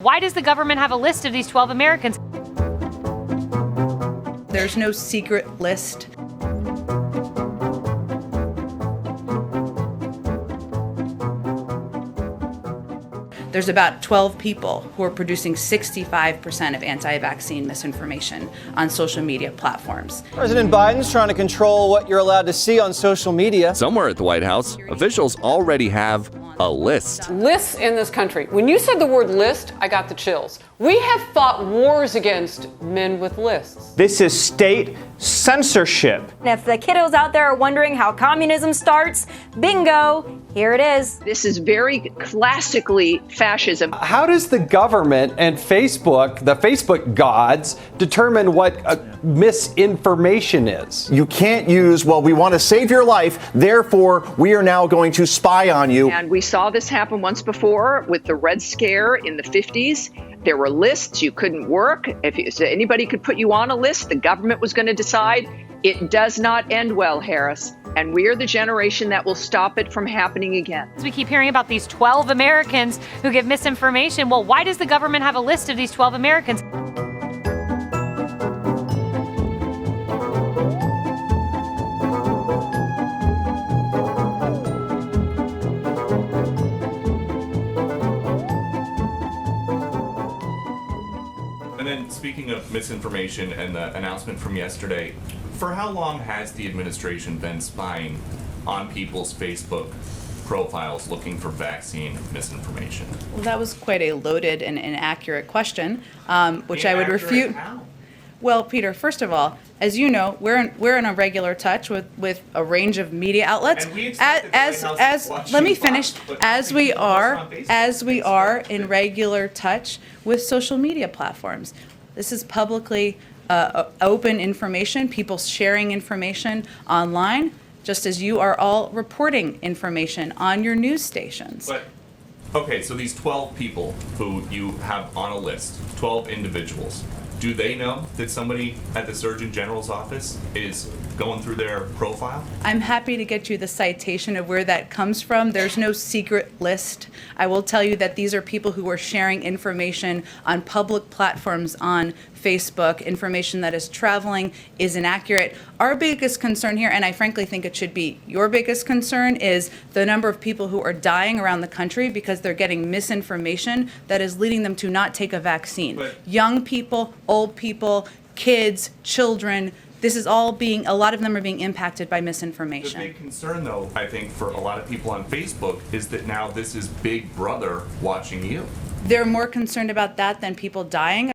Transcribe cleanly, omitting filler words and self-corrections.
Why does the government have a list of these 12 Americans? There's no secret list. There's about 12 people who are producing 65% of anti-vaccine misinformation on social media platforms. President Biden's trying to control what you're allowed to see on social media. Somewhere at the White House, officials already have a list. Lists in this country. When you said the word list, I got the chills. We have fought wars against men with lists. This is state censorship. If the kiddos out there are wondering how communism starts, bingo, here it is. This is very classically fascism. How does the government and Facebook, the Facebook gods, determine what misinformation is? You can't use, well, we want to save your life, therefore we are now going to spy on you. And we saw this happen once before with the Red Scare in the 50s. There were lists, you couldn't work. If anybody could put you on a list, the government was going to decide. It does not end well, Harris. And we are the generation that will stop it from happening again. We keep hearing about these 12 Americans who give misinformation. Well, why does the government have a list of these 12 Americans? And then, speaking of misinformation and the announcement from yesterday, for how long has the administration been spying on people's Facebook profiles looking for vaccine misinformation? Well, that was quite a loaded and inaccurate question, which I would Inaccurate refute. how? Well, Peter, first of all, as you know, we're in a regular touch with a range of media outlets. And we expect the White House to watch let me you finish. watch, but As we we post are on Facebook, as we it's are expected. in regular touch with social media platforms. This is publicly open information. People sharing information online, just as you are all reporting information on your news stations. But, okay, so these 12 people who you have on a list, 12 individuals, do they know that somebody at the Surgeon General's office is going through their profile? I'm happy to get you the citation of where that comes from. There's no secret list. I will tell you that these are people who are sharing information on public platforms on Facebook, information that is traveling, is inaccurate. Our biggest concern here, and I frankly think it should be your biggest concern, is the number of people who are dying around the country because they're getting misinformation that is leading them to not take a vaccine. But- Young people, old people, kids, children, this is all a lot of them are being impacted by The misinformation. big concern, though, I think, for a lot of people on Facebook is that now this is Big Brother watching you. They're more concerned about that than people dying.